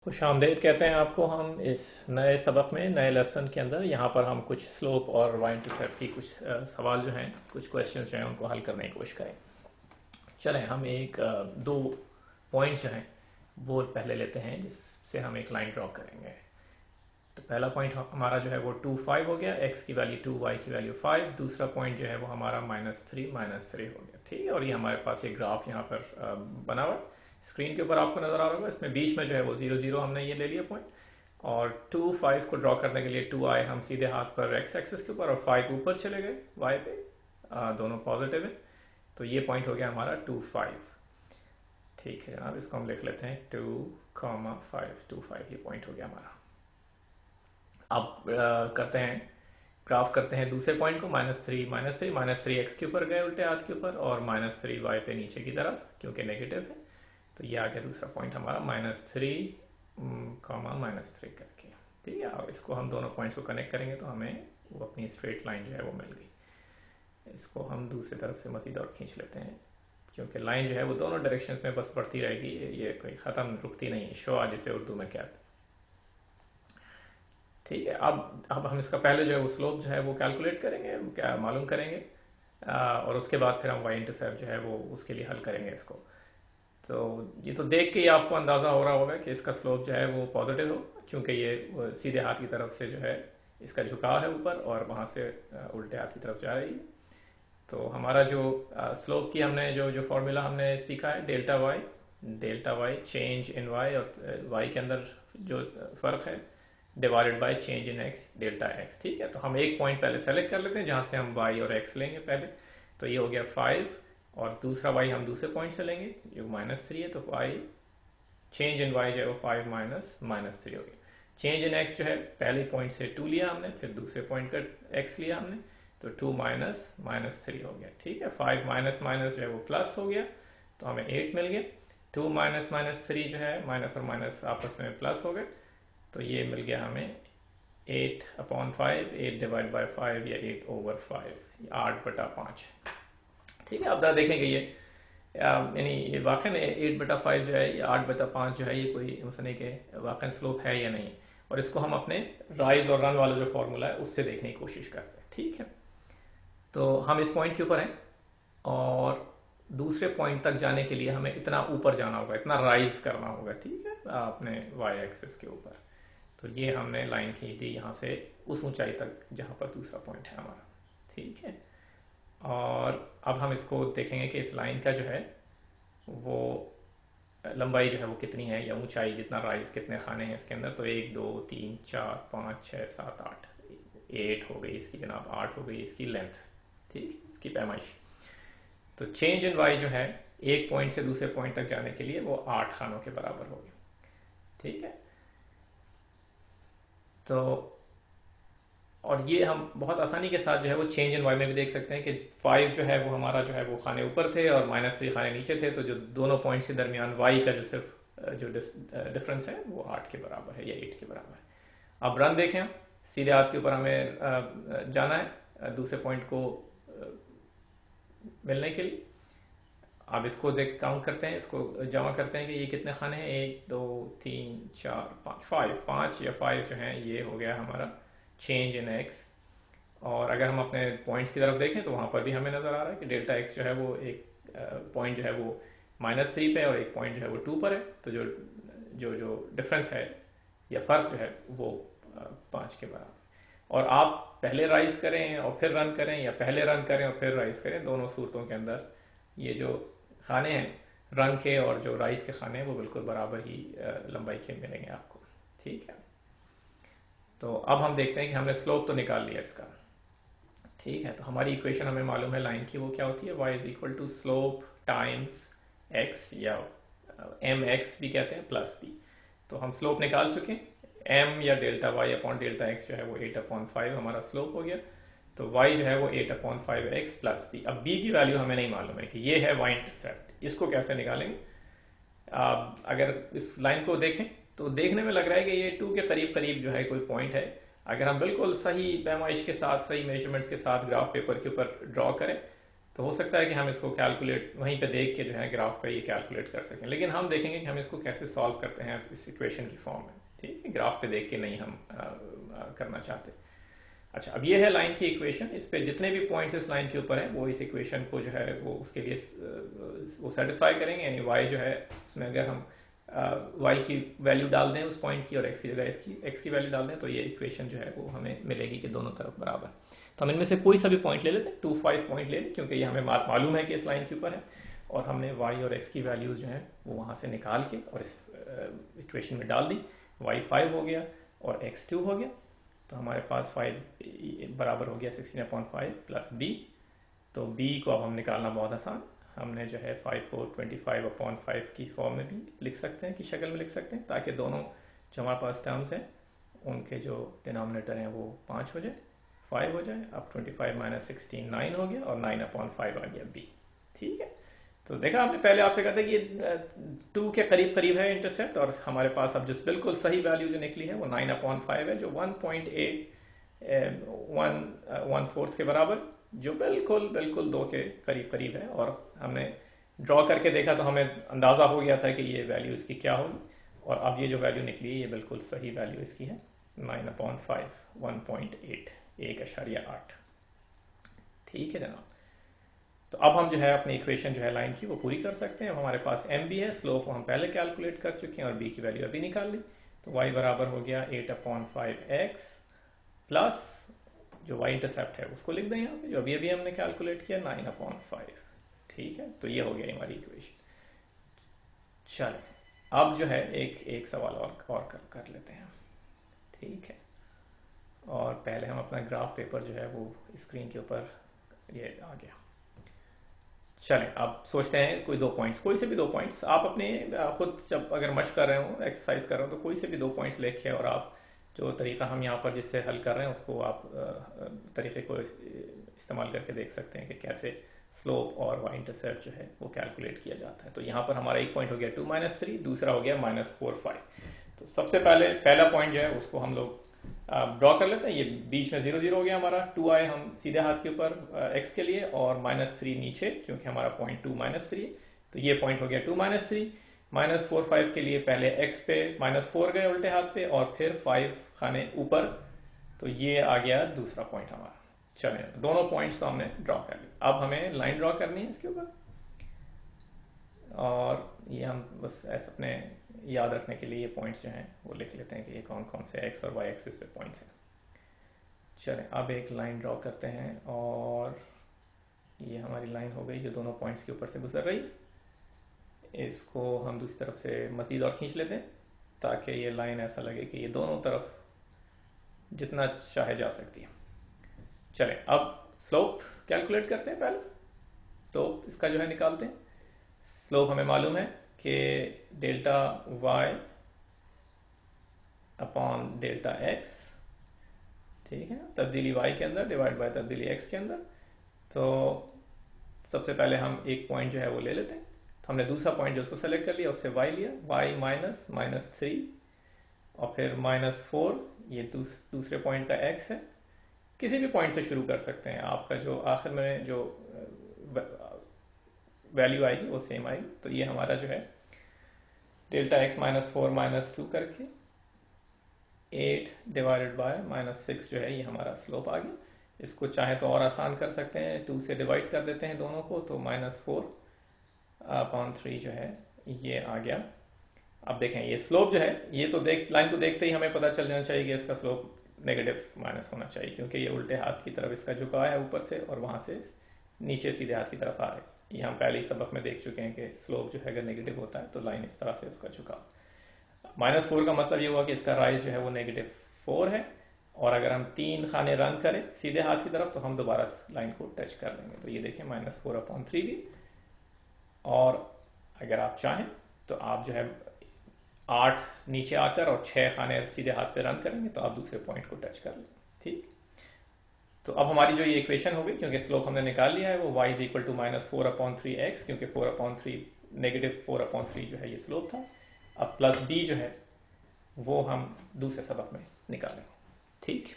खुशामदीद कहते हैं आपको हम इस नए सबक में, नए लेसन के अंदर। यहाँ पर हम कुछ स्लोप और वाई इंटरसेप्ट की कुछ सवाल जो हैं, कुछ क्वेश्चंस जो हैं उनको हल करने की कोशिश करें। चलें हम दो पॉइंट्स जो हैं वो पहले लेते हैं जिससे हम एक लाइन ड्रॉ करेंगे। तो पहला पॉइंट हमारा जो है वो 2 5 हो गया, एक्स की वैल्यू 2, वाई की वैल्यू 5। दूसरा पॉइंट जो है वो हमारा -3 हो गया। ठीक है, और ये हमारे पास ये ग्राफ यहाँ पर बना हुआ है, स्क्रीन के ऊपर आपको नजर आ रहा होगा। इसमें बीच में जो है वो 0 0 हमने ये ले लिया पॉइंट। और 2 5 को ड्रॉ करने के लिए 2 आए हम सीधे हाथ पर एक्स एक्सिस के ऊपर, और 5 ऊपर चले गए वाई पे। दोनों पॉजिटिव है, तो ये पॉइंट हो गया हमारा 2 5। ठीक है जनाब, इसको हम लिख लेते हैं 2, 5 2 5, ये पॉइंट हो गया हमारा। अब करते हैं, ग्राफ करते हैं दूसरे पॉइंट को, -3 एक्स के ऊपर गए उल्टे हाथ के ऊपर, और -3 वाई पे नीचे की तरफ क्योंकि नेगेटिव है। तो ये आ गया दूसरा पॉइंट हमारा -3, करके। ठीक है, अब इसको हम दोनों पॉइंट्स को कनेक्ट करेंगे तो हमें वो अपनी स्ट्रेट लाइन जो है वो मिल गई। इसको हम दूसरी तरफ से मज़ीद और खींच लेते हैं, क्योंकि लाइन जो है वो दोनों डायरेक्शंस में बस बढ़ती रहेगी, ये कोई ख़त्म रुकती नहीं। शोआ जिसे उर्दू में कहते हैं। ठीक है, अब हम इसका पहले जो है वो स्लोप जो है वो कैलकुलेट करेंगे, क्या मालूम करेंगे, और उसके बाद फिर हम वाई इंटरसेप्ट जो है वो उसके लिए हल करेंगे इसको। तो ये तो देख के ही आपको अंदाज़ा हो रहा होगा कि इसका स्लोप जो है वो पॉजिटिव हो, क्योंकि ये सीधे हाथ की तरफ से जो है इसका झुकाव है ऊपर, और वहाँ से उल्टे हाथ की तरफ जा रही है। तो हमारा जो स्लोप की हमने जो फॉर्मूला हमने सीखा है, delta Y change in Y, और वाई के अंदर जो फ़र्क है divided by change in X, delta X. ठीक है, तो हम एक पॉइंट पहले सेलेक्ट कर लेते हैं जहाँ से हम वाई और एक्स लेंगे पहले। तो ये हो गया 5, और दूसरा वाई हम दूसरे पॉइंट से लेंगे जो -3 है। तो वाई चेंज इन वाई जो है वो 5 -3 हो गया। चेंज इन एक्स जो है पहले पॉइंट से 2 लिया हमने, फिर दूसरे पॉइंट का एक्स लिया हमने, तो 2 -3 हो गया। ठीक है, 5 माइनस माइनस जो है वो प्लस हो गया, तो हमें 8 मिल गया। 2 -3 जो है, माइनस और माइनस आपस में प्लस हो गए, तो ये मिल गया हमें 8/5, 8 डिवाइड बाई 5 या 8/5, 8/5। ठीक है, आप ज़रा देखेंगे ये यानी ये वाकई में 8/5 जो है, ये 8/5 जो है, ये कोई मसले के वाकई स्लोप है या नहीं। और इसको हम अपने राइज और रन वाला जो फॉर्मूला है उससे देखने की कोशिश करते हैं। ठीक है, तो हम इस पॉइंट के ऊपर हैं, और दूसरे पॉइंट तक जाने के लिए हमें इतना ऊपर जाना होगा, इतना राइज करना होगा। ठीक है, अपने वाई एक्सिस के ऊपर। तो ये हमने लाइन खींच दी यहाँ से उस ऊंचाई तक जहाँ पर दूसरा पॉइंट है हमारा। ठीक है, और अब हम इसको देखेंगे कि इस लाइन का जो है वो लंबाई जो है वो कितनी है, या ऊंचाई, जितना राइज, कितने खाने हैं इसके अंदर। तो 1 2 3 4 5 6 7 8, 8 हो गई इसकी जनाब, 8 हो गई इसकी लेंथ। ठीक, इसकी पैमाइश। तो चेंज इन वाई जो है एक पॉइंट से दूसरे पॉइंट तक जाने के लिए वो 8 खानों के बराबर होगी। ठीक है, तो और ये हम बहुत आसानी के साथ जो है वो चेंज इन वाई में भी देख सकते हैं कि 5 जो है वो हमारा जो है वो खाने ऊपर थे, और -3 खाने नीचे थे। तो जो दोनों पॉइंट्स के दरमियान वाई का जो सिर्फ जो डिफरेंस है वो 8 के बराबर है या 8 के बराबर है। अब रन देखें, हम सीधे हाथ के ऊपर हमें जाना है दूसरे पॉइंट को मिलने के लिए। अब इसको देख काउंट करते हैं, इसको जमा करते हैं कि ये कितने खाने हैं। 1 2 3 4 5, 5 या 5 जो हैं, ये हो गया हमारा चेंज इन एक्स। और अगर हम अपने पॉइंट्स की तरफ देखें तो वहाँ पर भी हमें नज़र आ रहा है कि डेल्टा एक्स जो है वो एक पॉइंट जो है वो -3 पे, और एक पॉइंट जो है वो 2 पर है। तो जो जो जो डिफरेंस है या फ़र्क जो है वो 5 के बराबर। और आप पहले राइज करें और फिर रन करें, या पहले रन करें और फिर राइज करें, दोनों सूरतों के अंदर ये जो खाने हैं रन के और जो राइस के खाने हैं वो बिल्कुल बराबर ही लंबाई के मिलेंगे आपको। ठीक है, तो अब हम देखते हैं कि हमने स्लोप तो निकाल लिया इसका। ठीक है, तो हमारी इक्वेशन हमें मालूम है लाइन की, वो क्या होती है, y is equal to slope times x, या mx भी कहते हैं, प्लस b। तो हम स्लोप निकाल चुके हैं, m या delta y upon delta x जो है वो 8/5 हमारा स्लोप हो गया। तो y जो है वो 8/5x प्लस b। अब b की वैल्यू हमें नहीं मालूम है कि ये है y इंटरसेप्ट, इसको कैसे निकालेंगे। अगर इस लाइन को देखें तो देखने में लग रहा है कि ये 2 के करीब करीब जो है कोई पॉइंट है। अगर हम बिल्कुल सही पैमाइश के साथ, सही मेजरमेंट्स के साथ ग्राफ पेपर के ऊपर ड्रॉ करें तो हो सकता है कि हम इसको कैलकुलेट वहीं पे देख के जो है ग्राफ पे ये कैलकुलेट कर सकें, लेकिन हम देखेंगे कि हम इसको कैसे सॉल्व करते हैं इस इक्वेशन की फॉर्म में। ठीक है, ग्राफ पे देख के नहीं हम करना चाहते। अच्छा, अब ये है लाइन की इक्वेशन। इस पे जितने भी पॉइंट्स इस लाइन के ऊपर हैं वो इस इक्वेशन को जो है वो उसके लिए वो सेटिस्फाई करेंगे। यानी वाई जो है उसमें अगर हम वाई की वैल्यू डाल दें उस पॉइंट की और एक्स की जगह एक्स की वैल्यू डाल दें तो ये इक्वेशन जो है वो हमें मिलेगी कि दोनों तरफ बराबर। तो हम इनमें से कोई सा भी पॉइंट ले लेते हैं, 2, 5 पॉइंट ले लें, क्योंकि ये हमें मालूम है कि इस लाइन के ऊपर है और हमने वाई और एक्स की वैल्यूज़ जो है वो वहाँ से निकाल के और इस इक्वेशन में डाल दी। वाई 5 हो गया और एक्स 2 हो गया, तो हमारे पास 5 बराबर हो गया 16/5 प्लस बी। तो बी को अब हम निकालना बहुत आसान, हमने जो है 5 को 25/5 की फॉर्म में भी लिख सकते हैं, की शक्ल में लिख सकते हैं, ताकि दोनों जो हमारे पास टर्म्स हैं उनके जो डिनोमिनेटर हैं वो 5 हो जाए, 5 हो जाए। अब 25 - 16 9 हो गया और 9/5 आ गया बी। ठीक है, तो देखा आपने, पहले आपसे कहा था कि ये 2 के करीब करीब है इंटरसेप्ट, और हमारे पास अब जिस बिल्कुल सही वैल्यू जो निकली है वो 9/5 है, जो 1.8 1/4 के बराबर, जो बिल्कुल बिल्कुल 2 के करीब करीब है। और हमने ड्रॉ करके देखा तो हमें अंदाज़ा हो गया था कि ये वैल्यू इसकी क्या होगी, और अब ये जो वैल्यू निकली है ये बिल्कुल सही वैल्यू इसकी है, 9/5 1.8 1.8। ठीक है जनाब, तो अब हम जो है अपनी इक्वेशन जो है लाइन की वो पूरी कर सकते हैं। अब हमारे पास एम बी है, स्लोप हम पहले कैलकुलेट कर चुके हैं और बी की वैल्यू अभी निकाल ली। तो y बराबर हो गया 8/5x प्लस जो y इंटरसेप्ट है उसको लिख दें यहाँ पे, जो अभी अभी हमने कैलकुलेट किया 9/5। ठीक है, तो ये हो गया हमारी इक्वेशन। चलो अब जो है एक सवाल और कर लेते हैं। ठीक है, और पहले हम अपना ग्राफ पेपर जो है वो स्क्रीन के ऊपर ये आ गया। चलें, अब सोचते हैं कोई 2 पॉइंट्स, कोई से भी 2 पॉइंट्स आप अपने खुद जब अगर मश्क कर रहे हो, एक्सरसाइज कर रहे हो, तो कोई से भी 2 पॉइंट्स लेके और आप जो तरीका हम यहाँ पर जिससे हल कर रहे हैं उसको आप तरीके को इस्तेमाल करके देख सकते हैं कि कैसे स्लोप और वाई इंटरसेप्ट जो है वो कैलकुलेट किया जाता है। तो यहाँ पर हमारा एक पॉइंट हो गया 2 - 3, दूसरा हो गया -4 5। तो सबसे पहला पॉइंट जो है उसको हम लोग ड्रॉ कर लेते हैं। ये बीच में 0 0 हो गया हमारा, 2 आए हम सीधे हाथ के ऊपर x के लिए और -3 नीचे, क्योंकि हमारा पॉइंट 2 - 3। तो ये पॉइंट हो गया 2 - 3। -4 5 के लिए पहले x पे -4 गए उल्टे हाथ पे और फिर 5 खाने ऊपर, तो ये आ गया दूसरा पॉइंट हमारा। चलें, दोनों पॉइंट्स तो हमने ड्रॉ कर लिए। अब हमें लाइन ड्रॉ करनी है इसके ऊपर, और ये हम बस ऐसे अपने याद रखने के लिए ये पॉइंट्स जो हैं वो लिख लेते हैं कि ये कौन कौन से एक्स और वाई एक्सिस पे पॉइंट्स हैं। चलें, अब एक लाइन ड्रॉ करते हैं, और ये हमारी लाइन हो गई जो दोनों पॉइंट्स के ऊपर से गुजर रही। इसको हम दूसरी तरफ से मज़ीद और खींच लेते हैं ताकि ये लाइन ऐसा लगे कि ये दोनों तरफ जितना चाहे जा सकती है। चलें, अब स्लोप कैलकुलेट करते हैं। पहले स्लोप इसका जो है निकालते हैं। स्लोप हमें मालूम है कि delta y upon delta x, ठीक है, तब्दीली y के अंदर डिवाइड बाय तब्दीली x के अंदर। तो सबसे पहले हम एक पॉइंट जो है वो ले लेते हैं। तो हमने दूसरा पॉइंट जो उसको सेलेक्ट कर लिया, उससे y लिया, y -3 और फिर -4, ये दूसरे पॉइंट का x है। किसी भी पॉइंट से शुरू कर सकते हैं, आपका जो आखिर में जो वैल्यू आएगी वो सेम आएगी। तो ये हमारा जो है डेल्टा x -4 -2 करके 8 डिवाइडेड बाय -6 जो है ये हमारा स्लोप आ गया। इसको चाहे तो और आसान कर सकते हैं, 2 से डिवाइड कर देते हैं दोनों को, तो -4/3 जो है ये आ गया। अब देखें ये स्लोप जो है, ये तो लाइन को देखते ही हमें पता चल जाना चाहिए कि इसका स्लोप नेगेटिव माइनस होना चाहिए, क्योंकि ये उल्टे हाथ की तरफ इसका झुकाव है ऊपर से और वहाँ से नीचे सीधे हाथ की तरफ आ रहा है। ये हम पहले ही सबक में देख चुके हैं कि स्लोप जो है अगर नेगेटिव होता है तो लाइन इस तरह से उसका झुकाव। -4 का मतलब ये हुआ कि इसका राइज जो है वो -4 है, और अगर हम 3 खाने रन करें सीधे हाथ की तरफ तो हम दोबारा लाइन को टच कर लेंगे। तो ये देखें -4/3 भी, और अगर आप चाहें तो आप जो है 8 नीचे आकर और 6 खाने सीधे हाथ पे रन करेंगे तो आप दूसरे पॉइंट को टच कर लें। ठीक, तो अब हमारी जो ये इक्वेशन हो गई, क्योंकि स्लोप हमने निकाल लिया है, वो y = -4/3x, क्योंकि 4/3 -4/3 जो है ये स्लोप था। अब प्लस b जो है वो हम दूसरे सबक में निकालेंगे। ठीक।